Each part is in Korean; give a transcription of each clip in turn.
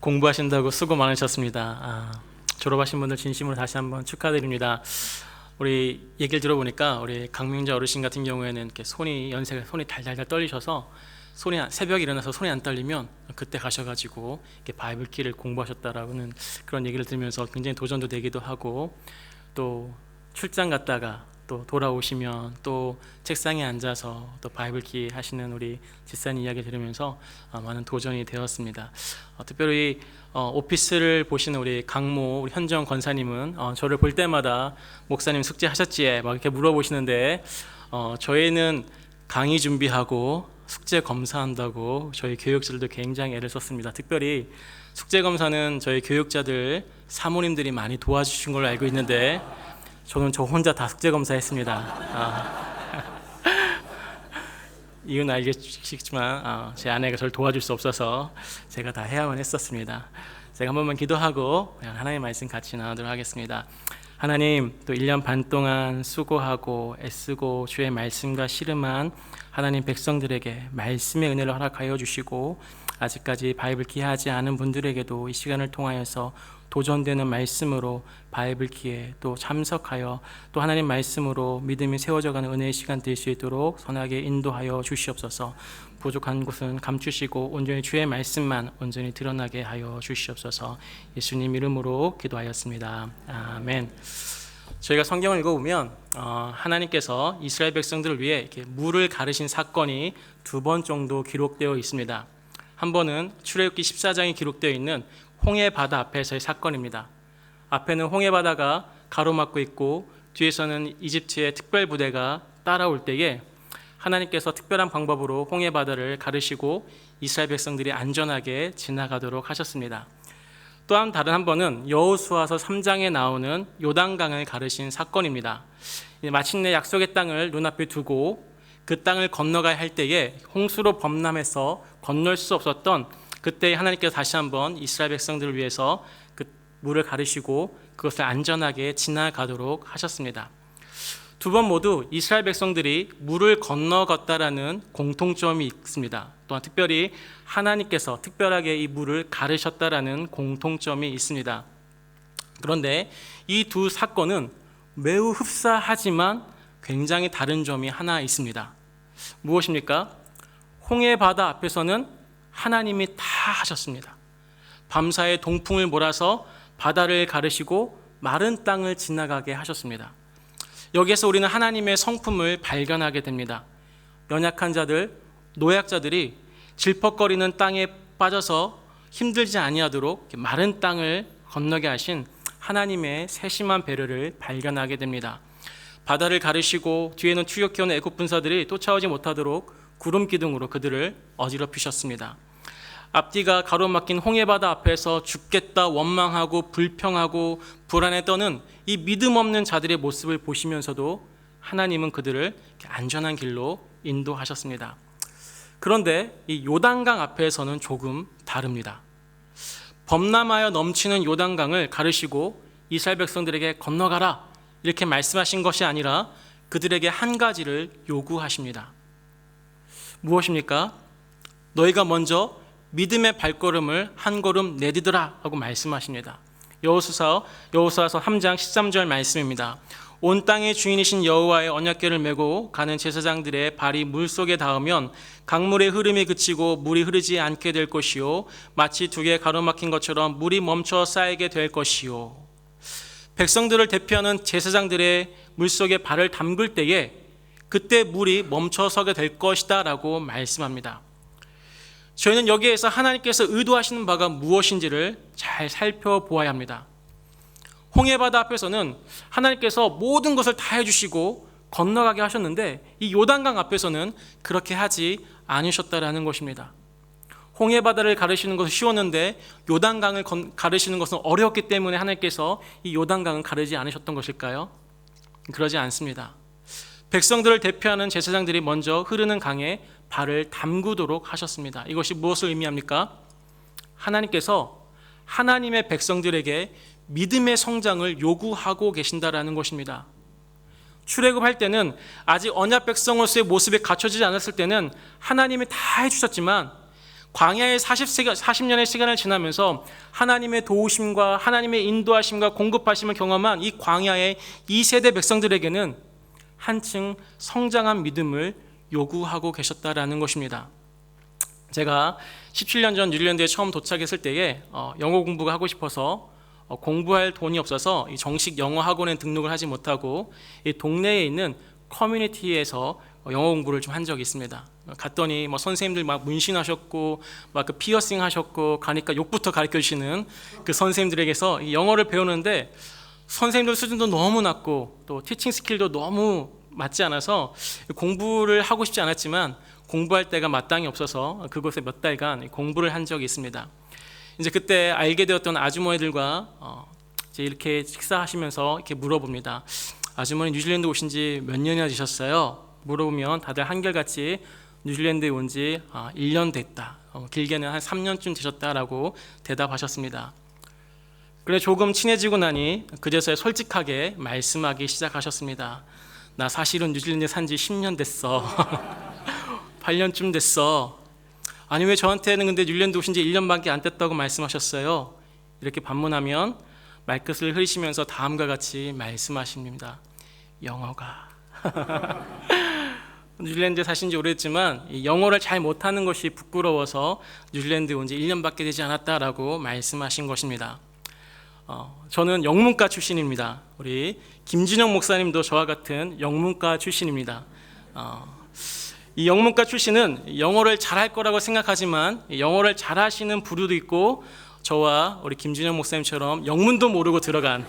공부하신다고 수고 많으셨습니다. 졸업하신 분들 진심으로 다시 한번 축하드립니다. 우리 얘기를 들어보니까 우리 강명자 어르신 같은 경우에는 이렇게 연세가 손이 달달달 떨리셔서 새벽에 일어나서 손이 안 떨리면 그때 가셔가지고 이렇게 바이블키를 공부하셨다라고는 그런 얘기를 들으면서 굉장히 도전도 되기도 하고, 또 출장 갔다가 또 돌아오시면 또 책상에 앉아서 또 바이블키 하시는 우리 집사님 이야기 들으면서 많은 도전이 되었습니다. 특별히 오피스를 보시는 우리 강모 우리 현정 권사님은 저를 볼 때마다 목사님 숙제하셨지에 막 이렇게 물어보시는데, 저희는 강의 준비하고 숙제 검사한다고 저희 교육자들도 굉장히 애를 썼습니다. 특별히 숙제 검사는 저희 교육자들 사모님들이 많이 도와주신 걸로 알고 있는데, 저는 저 혼자 다 숙제 검사했습니다. 이유는 알겠지만 제 아내가 저를 도와줄 수 없어서 제가 다 해야만 했었습니다. 제가 한 번만 기도하고 하나님의 말씀 같이 나누도록 하겠습니다. 하나님, 또 1년 반 동안 수고하고 애쓰고 주의 말씀과 씨름한 하나님 백성들에게 말씀의 은혜를 허락하여 주시고, 아직까지 바이블키 하지 않은 분들에게도 이 시간을 통하여서 도전되는 말씀으로 바이블키에 또 참석하여 또 하나님 말씀으로 믿음이 세워져가는 은혜의 시간 될 수 있도록 선하게 인도하여 주시옵소서. 부족한 곳은 감추시고 온전히 주의 말씀만 온전히 드러나게 하여 주시옵소서. 예수님 이름으로 기도하였습니다. 아멘. 저희가 성경을 읽어보면 하나님께서 이스라엘 백성들을 위해 이렇게 물을 가르신 사건이 2번 정도 기록되어 있습니다. 한 번은 출애굽기 14장에 기록되어 있는 홍해 바다 앞에서의 사건입니다. 앞에는 홍해 바다가 가로막고 있고 뒤에서는 이집트의 특별 부대가 따라올 때에 하나님께서 특별한 방법으로 홍해 바다를 가르시고 이스라엘 백성들이 안전하게 지나가도록 하셨습니다. 또한 다른 한 번은 여호수아서 3장에 나오는 요단강을 가르신 사건입니다. 마침내 약속의 땅을 눈앞에 두고 그 땅을 건너가야 할 때에 홍수로 범람해서 건널 수 없었던 그때 하나님께서 다시 한번 이스라엘 백성들을 위해서 그 물을 가르시고 그것을 안전하게 지나가도록 하셨습니다. 2번 모두 이스라엘 백성들이 물을 건너갔다라는 공통점이 있습니다. 또한 특별히 하나님께서 특별하게 이 물을 가르셨다라는 공통점이 있습니다. 그런데 이 두 사건은 매우 흡사하지만 굉장히 다른 점이 하나 있습니다. 무엇입니까? 홍해 바다 앞에서는 하나님이 다 하셨습니다. 밤사이 동풍을 몰아서 바다를 가르시고 마른 땅을 지나가게 하셨습니다. 여기에서 우리는 하나님의 성품을 발견하게 됩니다. 연약한 자들, 노약자들이 질퍽거리는 땅에 빠져서 힘들지 아니하도록 마른 땅을 건너게 하신 하나님의 세심한 배려를 발견하게 됩니다. 바다를 가르시고 뒤에는 추격해오는 애굽 군사들이 쫓아오지 못하도록 구름 기둥으로 그들을 어지럽히셨습니다. 앞뒤가 가로막힌 홍해바다 앞에서 죽겠다 원망하고 불평하고 불안에 떠는 이 믿음 없는 자들의 모습을 보시면서도 하나님은 그들을 안전한 길로 인도하셨습니다. 그런데 이 요단강 앞에서는 조금 다릅니다. 범람하여 넘치는 요단강을 가르시고 이스라엘 백성들에게 건너가라 이렇게 말씀하신 것이 아니라 그들에게 한 가지를 요구하십니다. 무엇입니까? 너희가 먼저 믿음의 발걸음을 한 걸음 내디더라 하고 말씀하십니다. 여호수아서 3장 13절 말씀입니다. 온 땅의 주인이신 여호와의 언약궤를 메고 가는 제사장들의 발이 물속에 닿으면 강물의 흐름이 그치고 물이 흐르지 않게 될 것이요 마치 두 개 가로막힌 것처럼 물이 멈춰 쌓이게 될 것이요. 백성들을 대표하는 제사장들의 물속에 발을 담글 때에 그때 물이 멈춰서게 될 것이다 라고 말씀합니다. 저희는 여기에서 하나님께서 의도하시는 바가 무엇인지를 잘 살펴보아야 합니다. 홍해바다 앞에서는 하나님께서 모든 것을 다 해주시고 건너가게 하셨는데 이 요단강 앞에서는 그렇게 하지 않으셨다라는 것입니다. 홍해바다를 가르시는 것은 쉬웠는데 요단강을 가르시는 것은 어려웠기 때문에 하나님께서 이 요단강을 가르지 않으셨던 것일까요? 그러지 않습니다. 백성들을 대표하는 제사장들이 먼저 흐르는 강에 발을 담그도록 하셨습니다. 이것이 무엇을 의미합니까? 하나님께서 하나님의 백성들에게 믿음의 성장을 요구하고 계신다라는 것입니다. 출애굽할 때는 아직 언약 백성으로서의 모습이 갖춰지지 않았을 때는 하나님이 다 해주셨지만 광야의 40년의 시간을 지나면서 하나님의 도우심과 하나님의 인도하심과 공급하심을 경험한 이 광야의 2세대 백성들에게는 한층 성장한 믿음을 요구하고 계셨다라는 것입니다. 제가 17년 전 뉴질랜드에 처음 도착했을 때에 영어 공부가 하고 싶어서 공부할 돈이 없어서 이 정식 영어 학원에 등록을 하지 못하고 이 동네에 있는 커뮤니티에서 영어 공부를 좀 한 적이 있습니다. 갔더니 선생님들 막 문신하셨고 막 그 피어싱 하셨고 가니까 욕부터 가르쳐 주시는 그 선생님들에게서 이 영어를 배우는데 선생님들 수준도 너무 낮고 또 티칭 스킬도 너무 맞지 않아서 공부를 하고 싶지 않았지만 공부할 때가 마땅히 없어서 그곳에 몇 달간 공부를 한 적이 있습니다. 이제 그때 알게 되었던 아주머니들과 이제 이렇게 식사하시면서 이렇게 물어봅니다. 아주머니 뉴질랜드 오신 지 몇 년이나 되셨어요? 물어보면 다들 한결같이 뉴질랜드에 온 지 1년 됐다. 길게는 한 3년쯤 되셨다라고 대답하셨습니다. 그래 조금 친해지고 나니 그제서야 솔직하게 말씀하기 시작하셨습니다. 나 사실은 뉴질랜드에 산 지 10년 됐어. 8년쯤 됐어. 아니 왜 저한테는 근데 뉴질랜드 오신 지 1년밖에 안 됐다고 말씀하셨어요? 이렇게 반문하면 말끝을 흐리시면서 다음과 같이 말씀하십니다. 영어가 뉴질랜드에 사신 지 오래됐지만 영어를 잘 못하는 것이 부끄러워서 뉴질랜드에 온 지 1년밖에 되지 않았다라고 말씀하신 것입니다. 저는 영문과 출신입니다. 우리 김진영 목사님도 저와 같은 영문과 출신입니다. 이 영문과 출신은 영어를 잘할 거라고 생각하지만 영어를 잘하시는 부류도 있고 저와 우리 김진영 목사님처럼 영문도 모르고 들어간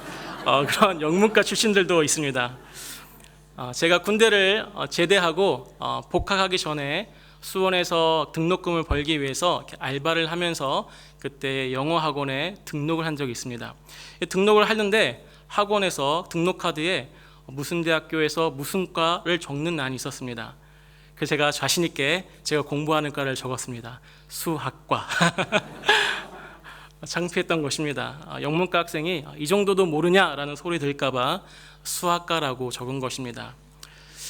그런 영문과 출신들도 있습니다. 제가 군대를 제대하고 복학하기 전에 수원에서 등록금을 벌기 위해서 이렇게 알바를 하면서 그때 영어 학원에 등록을 한 적이 있습니다. 등록을 하는데 학원에서 등록 카드에 무슨 대학교에서 무슨 과를 적는 난이 있었습니다. 그래서 제가 자신 있게 제가 공부하는 과를 적었습니다. 수학과. 창피했던 것입니다. 영문과 학생이 이 정도도 모르냐라는 소리 들을까봐 수학과라고 적은 것입니다.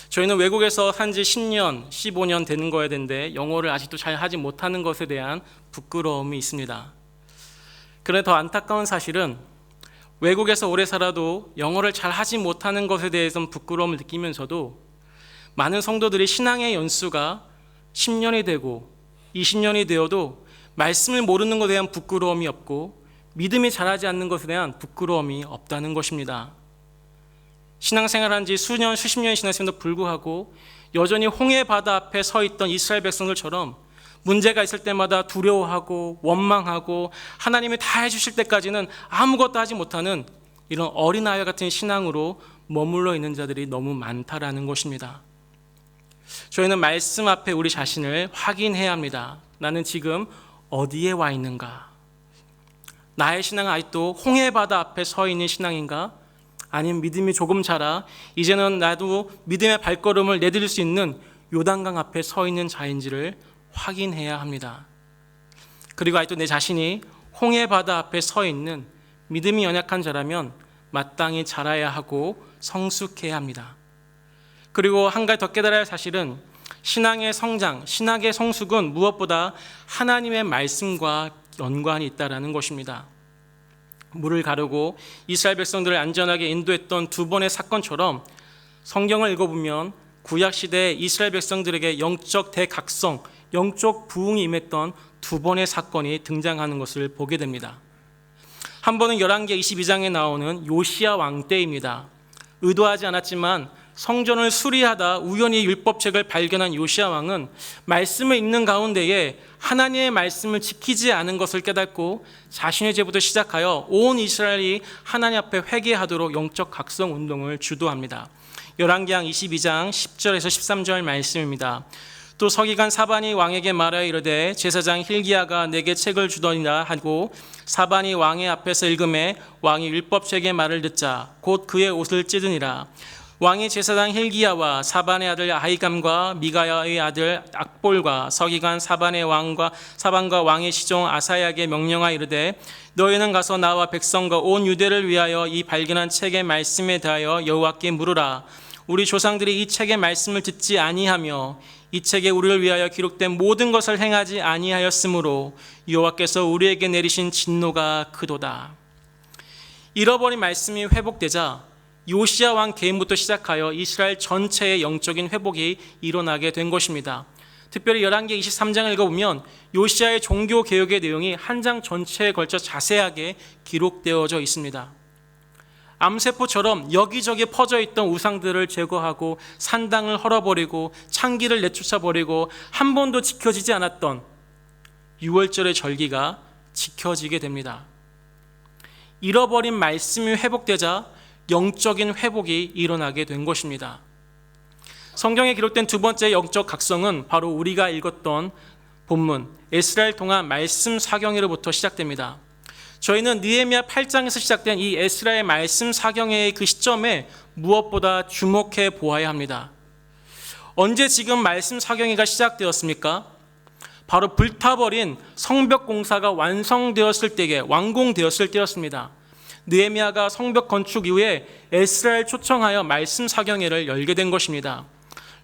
저희는 외국에서 산지 10년, 15년 되는 거야 되는데 영어를 아직도 잘 하지 못하는 것에 대한 부끄러움이 있습니다. 그런데 더 안타까운 사실은 외국에서 오래 살아도 영어를 잘 하지 못하는 것에 대해서는 부끄러움을 느끼면서도 많은 성도들이 신앙의 연수가 10년이 되고 20년이 되어도 말씀을 모르는 것에 대한 부끄러움이 없고 믿음이 자라지 않는 것에 대한 부끄러움이 없다는 것입니다. 신앙생활한 지 수년, 수십 년이 지났음에도 불구하고 여전히 홍해 바다 앞에 서 있던 이스라엘 백성들처럼 문제가 있을 때마다 두려워하고 원망하고 하나님이 다 해주실 때까지는 아무것도 하지 못하는 이런 어린아이 같은 신앙으로 머물러 있는 자들이 너무 많다라는 것입니다. 저희는 말씀 앞에 우리 자신을 확인해야 합니다. 나는 지금 어디에 와 있는가? 나의 신앙은 아직도 홍해 바다 앞에 서 있는 신앙인가? 아니면 믿음이 조금 자라 이제는 나도 믿음의 발걸음을 내디딜 수 있는 요단강 앞에 서 있는 자인지를 확인해야 합니다. 그리고 아직도 내 자신이 홍해 바다 앞에 서 있는 믿음이 연약한 자라면 마땅히 자라야 하고 성숙해야 합니다. 그리고 한 가지 더 깨달아야 할 사실은 신앙의 성장, 신학의 성숙은 무엇보다 하나님의 말씀과 연관이 있다는 것입니다. 물을 가르고 이스라엘 백성들을 안전하게 인도했던 두 번의 사건처럼 성경을 읽어보면 구약시대에 이스라엘 백성들에게 영적 대각성, 영적 부흥이 임했던 두 번의 사건이 등장하는 것을 보게 됩니다. 한 번은 열왕기 22장에 나오는 요시야 왕 때입니다. 의도하지 않았지만 성전을 수리하다 우연히 율법책을 발견한 요시야 왕은 말씀을 읽는 가운데에 하나님의 말씀을 지키지 않은 것을 깨닫고 자신의 죄부터 시작하여 온 이스라엘이 하나님 앞에 회개하도록 영적 각성 운동을 주도합니다. 열왕기상 22장 10절에서 13절 말씀입니다. 또 서기관 사반이 왕에게 말하여 이르되 제사장 hil기야가 내게 책을 주더니라 하고 사반이 왕의 앞에서 읽음에 왕이 율법책의 말을 듣자 곧 그의 옷을 찢으니라. 왕이 제사장 hil기야와 사반의 아들 아히감과 미가야의 아들 악볼과 서기관 사반과 왕의 시종 아사야에게 명령하여 이르되 너희는 가서 나와 백성과 온 유대를 위하여 이 발견한 책의 말씀에 대하여 여호와께 물으라. 우리 조상들이 이 책의 말씀을 듣지 아니하며 이 책에 우리를 위하여 기록된 모든 것을 행하지 아니하였으므로 여호와께서 우리에게 내리신 진노가 크도다. 잃어버린 말씀이 회복되자 요시야 왕 개인부터 시작하여 이스라엘 전체의 영적인 회복이 일어나게 된 것입니다. 특별히 열왕기 23장을 읽어보면 요시야의 종교 개혁의 내용이 한 장 전체에 걸쳐 자세하게 기록되어져 있습니다. 암세포처럼 여기저기 퍼져 있던 우상들을 제거하고 산당을 헐어버리고 창기를 내쫓아버리고 한 번도 지켜지지 않았던 유월절의 절기가 지켜지게 됩니다. 잃어버린 말씀이 회복되자 영적인 회복이 일어나게 된 것입니다. 성경에 기록된 두 번째 영적 각성은 바로 우리가 읽었던 본문 에스라엘 통한 말씀 사경회로부터 시작됩니다. 저희는 느헤미야 8장에서 시작된 이 에스라의 말씀 사경회의 그 시점에 무엇보다 주목해 보아야 합니다. 언제 지금 말씀 사경회가 시작되었습니까? 바로 불타버린 성벽 공사가 완성되었을 때에 완공되었을 때였습니다. 느헤미야가 성벽 건축 이후에 에스라를 초청하여 말씀 사경회를 열게 된 것입니다.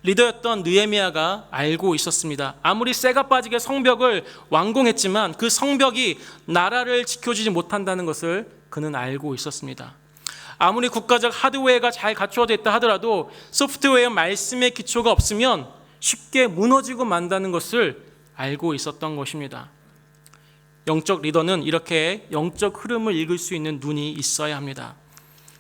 리더였던 느헤미야가 알고 있었습니다. 아무리 쇠가 빠지게 성벽을 완공했지만 그 성벽이 나라를 지켜주지 못한다는 것을 그는 알고 있었습니다. 아무리 국가적 하드웨어가 잘 갖추어져 있다 하더라도 소프트웨어 말씀의 기초가 없으면 쉽게 무너지고 만다는 것을 알고 있었던 것입니다. 영적 리더는 이렇게 영적 흐름을 읽을 수 있는 눈이 있어야 합니다.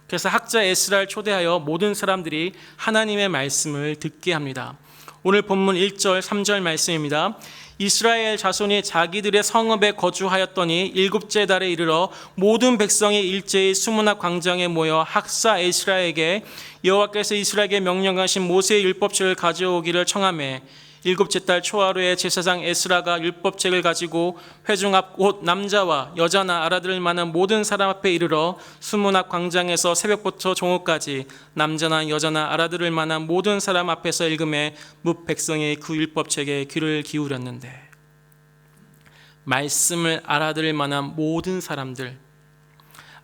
그래서 학자 에스라를 초대하여 모든 사람들이 하나님의 말씀을 듣게 합니다. 오늘 본문 1절 3절 말씀입니다. 이스라엘 자손이 자기들의 성읍에 거주하였더니 일곱째 달에 이르러 모든 백성이 일제히 수문학 광장에 모여 학사 에스라에게 여호와께서 이스라엘에게 명령하신 모세의 율법책을 가져오기를 청하매 일곱째 달 초하루에 제사장 에스라가 율법책을 가지고 회중 앞 곧 남자와 여자나 알아들을 만한 모든 사람 앞에 이르러 수문 앞 광장에서 새벽부터 종호까지 남자나 여자나 알아들을 만한 모든 사람 앞에서 읽음에 뭇 백성이 그 율법책에 귀를 기울였는데, 말씀을 알아들을 만한 모든 사람들,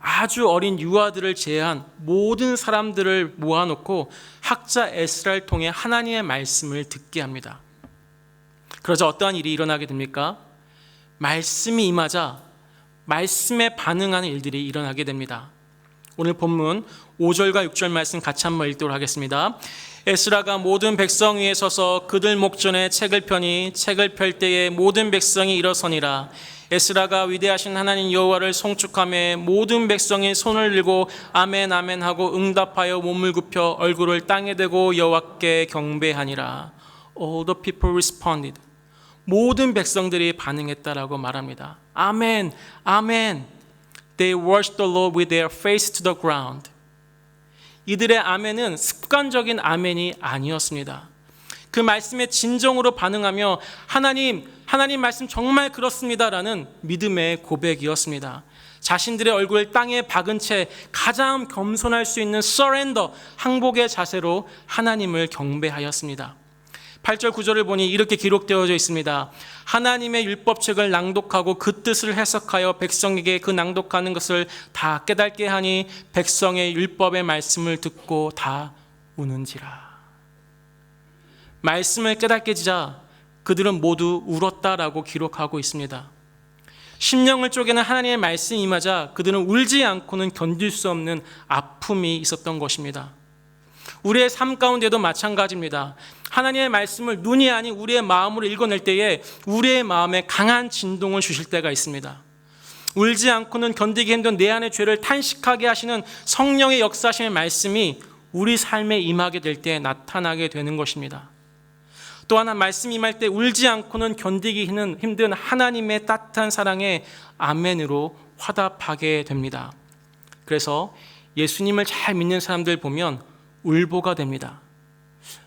아주 어린 유아들을 제외한 모든 사람들을 모아놓고 학자 에스라를 통해 하나님의 말씀을 듣게 합니다. 그러자 어떠한 일이 일어나게 됩니까? 말씀이 임하자 말씀에 반응하는 일들이 일어나게 됩니다. 오늘 본문 5절과 6절 말씀 같이 한번 읽도록 하겠습니다. 에스라가 모든 백성 위에 서서 그들 목전에 책을 펴니 책을 펼 때에 모든 백성이 일어서니라. 에스라가 위대하신 하나님 여호와를 송축하며 모든 백성이 손을 들고 아멘 아멘 하고 응답하여 몸을 굽혀 얼굴을 땅에 대고 여호와께 경배하니라. All the people responded. 모든 백성들이 반응했다라고 말합니다. 아멘, 아멘. They worshiped the Lord with their face to the ground. 이들의 아멘은 습관적인 아멘이 아니었습니다. 그 말씀에 진정으로 반응하며 하나님 말씀 정말 그렇습니다라는 믿음의 고백이었습니다. 자신들의 얼굴을 땅에 박은 채 가장 겸손할 수 있는 서렌더, 항복의 자세로 하나님을 경배하였습니다. 8절 9절을 보니 이렇게 기록되어져 있습니다. 하나님의 율법책을 낭독하고 그 뜻을 해석하여 백성에게 그 낭독하는 것을 다 깨닫게 하니 백성의 율법의 말씀을 듣고 다 우는지라. 말씀을 깨닫게 지자 그들은 모두 울었다라고 기록하고 있습니다. 심령을 쪼개는 하나님의 말씀이 임하자 그들은 울지 않고는 견딜 수 없는 아픔이 있었던 것입니다. 우리의 삶 가운데도 마찬가지입니다. 하나님의 말씀을 눈이 아닌 우리의 마음으로 읽어낼 때에 우리의 마음에 강한 진동을 주실 때가 있습니다. 울지 않고는 견디기 힘든 내 안의 죄를 탄식하게 하시는 성령의 역사하심의 말씀이 우리 삶에 임하게 될 때 나타나게 되는 것입니다. 또 하나 말씀이 임할 때 울지 않고는 견디기 힘든 하나님의 따뜻한 사랑에 아멘으로 화답하게 됩니다. 그래서 예수님을 잘 믿는 사람들 보면 울보가 됩니다.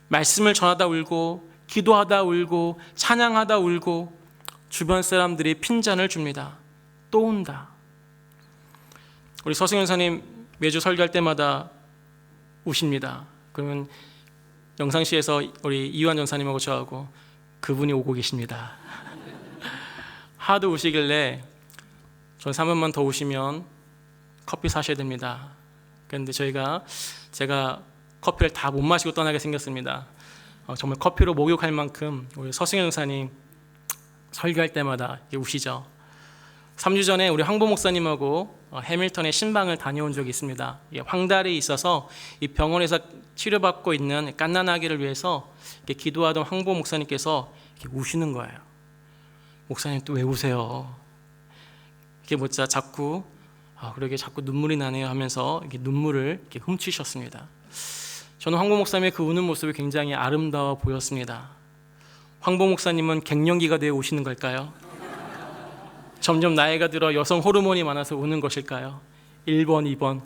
말씀을 전하다 울고 기도하다 울고 찬양하다 울고 주변 사람들이 핀잔을 줍니다. 또 운다. 우리 서승현 선생님 매주 설교할 때마다 우십니다. 그러면 영상시에서 우리 이완 전사님하고 저하고 그분이 오고 계십니다. 하도 우시길래 전 3번만 더 우시면 커피 사셔야 됩니다. 그런데 제가 커피를 다 못 마시고 떠나게 생겼습니다. 정말 커피로 목욕할 만큼 우리 서승현 목사님 설교할 때마다 우시죠. 3주 전에 우리 황보 목사님하고 해밀턴의 신방을 다녀온 적이 있습니다. 황달이 있어서 이 병원에서 치료받고 있는 갓난아기를 위해서 기도하던 황보 목사님께서 우시는 거예요. 목사님 또 왜 우세요? 이게 뭐자 자꾸 그러게 자꾸 눈물이 나네요 하면서 눈물을 훔치셨습니다. 저는 황보 목사님의 그 우는 모습이 굉장히 아름다워 보였습니다. 황보 목사님은 갱년기가 되어 우시는 걸까요? 점점 나이가 들어 여성 호르몬이 많아서 우는 것일까요? 1번, 2번.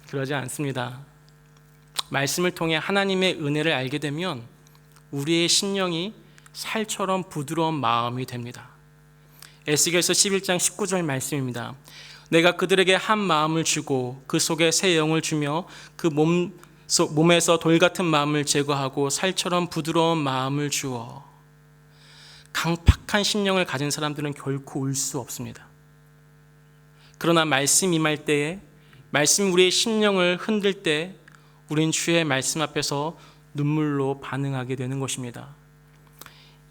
그러지 않습니다. 말씀을 통해 하나님의 은혜를 알게 되면 우리의 심령이 살처럼 부드러운 마음이 됩니다. 에스겔서 11장 19절 말씀입니다. 내가 그들에게 한 마음을 주고 그 속에 새 영을 주며 그 몸에서 돌 같은 마음을 제거하고 살처럼 부드러운 마음을 주어. 강팍한 심령을 가진 사람들은 결코 울 수 없습니다. 그러나 말씀 임할 때에, 말씀 우리의 심령을 흔들 때 우린 주의 말씀 앞에서 눈물로 반응하게 되는 것입니다.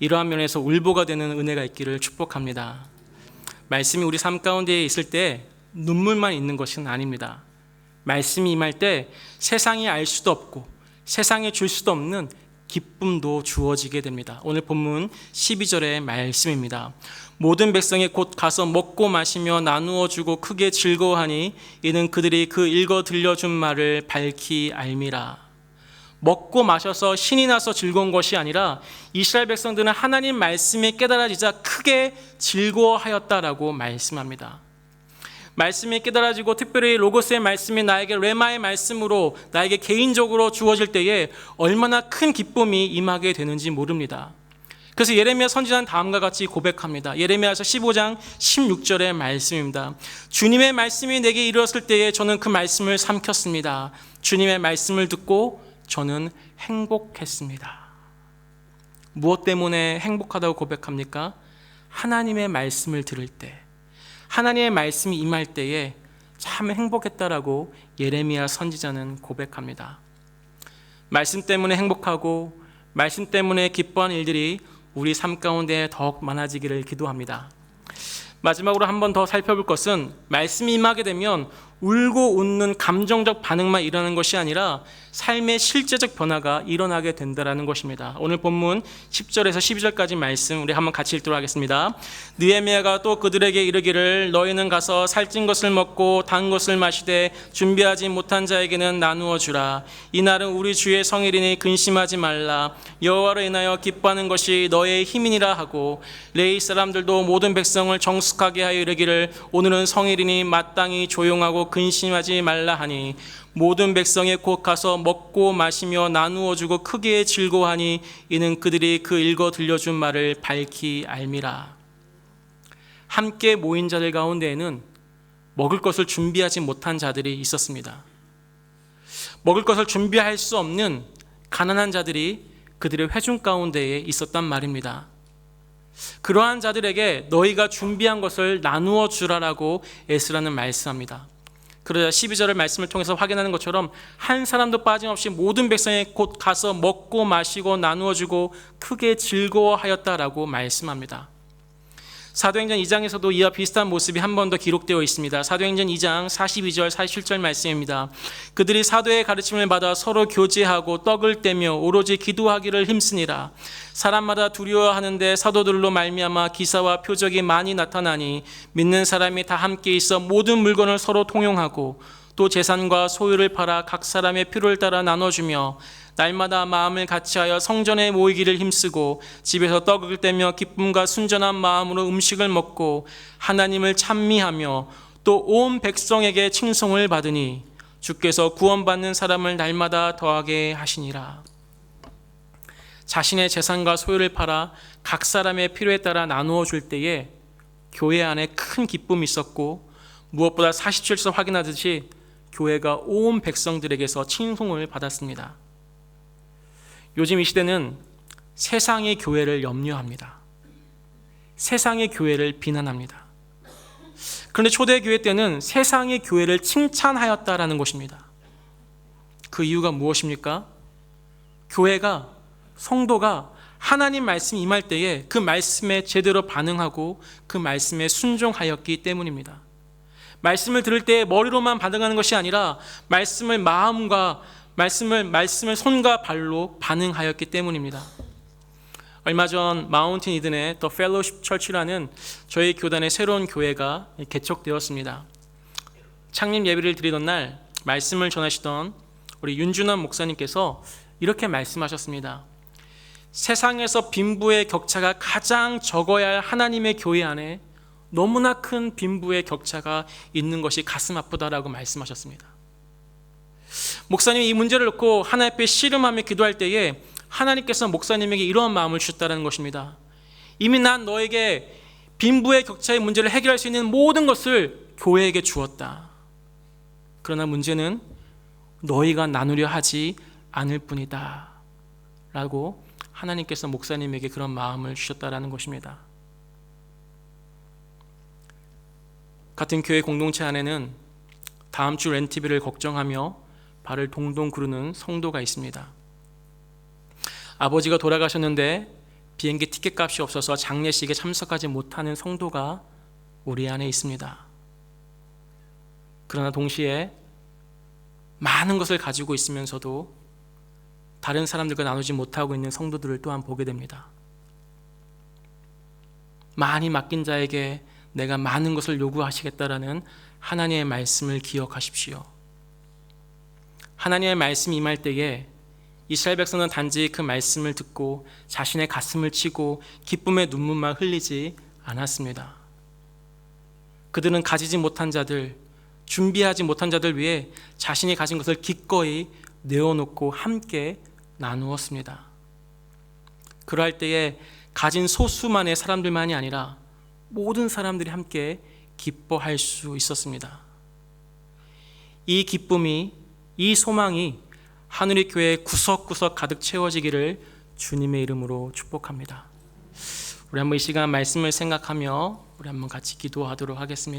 이러한 면에서 울보가 되는 은혜가 있기를 축복합니다. 말씀이 우리 삶 가운데 있을 때 눈물만 있는 것은 아닙니다. 말씀이 임할 때 세상이 알 수도 없고 세상에 줄 수도 없는 기쁨도 주어지게 됩니다. 오늘 본문 12절의 말씀입니다. 모든 백성이 곧 가서 먹고 마시며 나누어 주고 크게 즐거워하니 이는 그들이 그 읽어 들려준 말을 밝히 알미라. 먹고 마셔서 신이 나서 즐거운 것이 아니라 이스라엘 백성들은 하나님 말씀에 깨달아지자 크게 즐거워하였다라고 말씀합니다. 말씀이 깨달아지고 특별히 로고스의 말씀이 나에게 레마의 말씀으로 나에게 개인적으로 주어질 때에 얼마나 큰 기쁨이 임하게 되는지 모릅니다. 그래서 예레미야 선지자는 다음과 같이 고백합니다. 예레미야서 15장 16절의 말씀입니다. 주님의 말씀이 내게 이르렀을 때에 저는 그 말씀을 삼켰습니다. 주님의 말씀을 듣고 저는 행복했습니다. 무엇 때문에 행복하다고 고백합니까? 하나님의 말씀을 들을 때, 하나님의 말씀이 임할 때에 참 행복했다라고 예레미야 선지자는 고백합니다. 말씀 때문에 행복하고 말씀 때문에 기뻐하는 일들이 우리 삶 가운데 더욱 많아지기를 기도합니다. 마지막으로 한 번 더 살펴볼 것은 말씀이 임하게 되면 울고 웃는 감정적 반응만 일어나는 것이 아니라 삶의 실제적 변화가 일어나게 된다는 것입니다. 오늘 본문 10절에서 12절까지 말씀 우리 한번 같이 읽도록 하겠습니다. 느헤미야가 또 그들에게 이르기를 너희는 가서 살찐 것을 먹고 단 것을 마시되 준비하지 못한 자에게는 나누어 주라. 이날은 우리 주의 성일이니 근심하지 말라. 여호와로 인하여 기뻐하는 것이 너의 힘이니라 하고 레위 사람들도 모든 백성을 정숙하게 하여 이르기를 오늘은 성일이니 마땅히 조용하고 근심하지 말라 하니 모든 백성이 곧 가서 먹고 마시며 나누어 주고 크게 즐거워하니 이는 그들이 그 읽어 들려준 말을 밝히 알미라. 함께 모인 자들 가운데에는 먹을 것을 준비하지 못한 자들이 있었습니다. 먹을 것을 준비할 수 없는 가난한 자들이 그들의 회중 가운데에 있었단 말입니다. 그러한 자들에게 너희가 준비한 것을 나누어 주라라고 에스라는 말씀합니다. 그러자 12절의 말씀을 통해서 확인하는 것처럼 한 사람도 빠짐없이 모든 백성이 곧 가서 먹고 마시고 나누어 주고 크게 즐거워하였다라고 말씀합니다. 사도행전 2장에서도 이와 비슷한 모습이 한 번 더 기록되어 있습니다. 사도행전 2장 42절 47절 말씀입니다. 그들이 사도의 가르침을 받아 서로 교제하고 떡을 떼며 오로지 기도하기를 힘쓰니라. 사람마다 두려워하는데 사도들로 말미암아 기사와 표적이 많이 나타나니 믿는 사람이 다 함께 있어 모든 물건을 서로 통용하고 또 재산과 소유를 팔아 각 사람의 필요를 따라 나눠주며 날마다 마음을 같이하여 성전에 모이기를 힘쓰고 집에서 떡을 떼며 기쁨과 순전한 마음으로 음식을 먹고 하나님을 찬미하며 또 온 백성에게 칭송을 받으니 주께서 구원받는 사람을 날마다 더하게 하시니라. 자신의 재산과 소유를 팔아 각 사람의 필요에 따라 나누어 줄 때에 교회 안에 큰 기쁨이 있었고 무엇보다 47절 확인하듯이 교회가 온 백성들에게서 칭송을 받았습니다. 요즘 이 시대는 세상의 교회를 염려합니다. 세상의 교회를 비난합니다. 그런데 초대교회 때는 세상의 교회를 칭찬하였다라는 것입니다. 그 이유가 무엇입니까? 교회가, 성도가 하나님 말씀이 임할 때에 그 말씀에 제대로 반응하고 그 말씀에 순종하였기 때문입니다. 말씀을 들을 때 머리로만 반응하는 것이 아니라 말씀을 마음과 말씀을 손과 발로 반응하였기 때문입니다. 얼마 전 마운틴 이든의 더 펠로십 처치라는 저희 교단의 새로운 교회가 개척되었습니다. 창립 예배를 드리던 날 말씀을 전하시던 우리 윤준환 목사님께서 이렇게 말씀하셨습니다. 세상에서 빈부의 격차가 가장 적어야 할 하나님의 교회 안에 너무나 큰 빈부의 격차가 있는 것이 가슴 아프다라고 말씀하셨습니다. 목사님이 이 문제를 놓고 하나님 앞에 씨름하며 기도할 때에 하나님께서 목사님에게 이러한 마음을 주셨다는 것입니다. 이미 난 너에게 빈부의 격차의 문제를 해결할 수 있는 모든 것을 교회에게 주었다. 그러나 문제는 너희가 나누려 하지 않을 뿐이다 라고 하나님께서 목사님에게 그런 마음을 주셨다는 것입니다. 같은 교회 공동체 안에는 다음 주 렌트비를 걱정하며 발을 동동 구르는 성도가 있습니다. 아버지가 돌아가셨는데 비행기 티켓 값이 없어서 장례식에 참석하지 못하는 성도가 우리 안에 있습니다. 그러나 동시에 많은 것을 가지고 있으면서도 다른 사람들과 나누지 못하고 있는 성도들을 또한 보게 됩니다. 많이 맡긴 자에게 내가 많은 것을 요구하시겠다라는 하나님의 말씀을 기억하십시오. 하나님의 말씀이 임할 때에 이스라엘 백성은 단지 그 말씀을 듣고 자신의 가슴을 치고 기쁨의 눈물만 흘리지 않았습니다. 그들은 가지지 못한 자들, 준비하지 못한 자들 위해 자신이 가진 것을 기꺼이 내어놓고 함께 나누었습니다. 그러할 때에 가진 소수만의 사람들만이 아니라 모든 사람들이 함께 기뻐할 수 있었습니다. 이 기쁨이, 이 소망이 하늘의 교회 구석구석 가득 채워지기를 주님의 이름으로 축복합니다. 우리 한번 이 시간 말씀을 생각하며 우리 한번 같이 기도하도록 하겠습니다.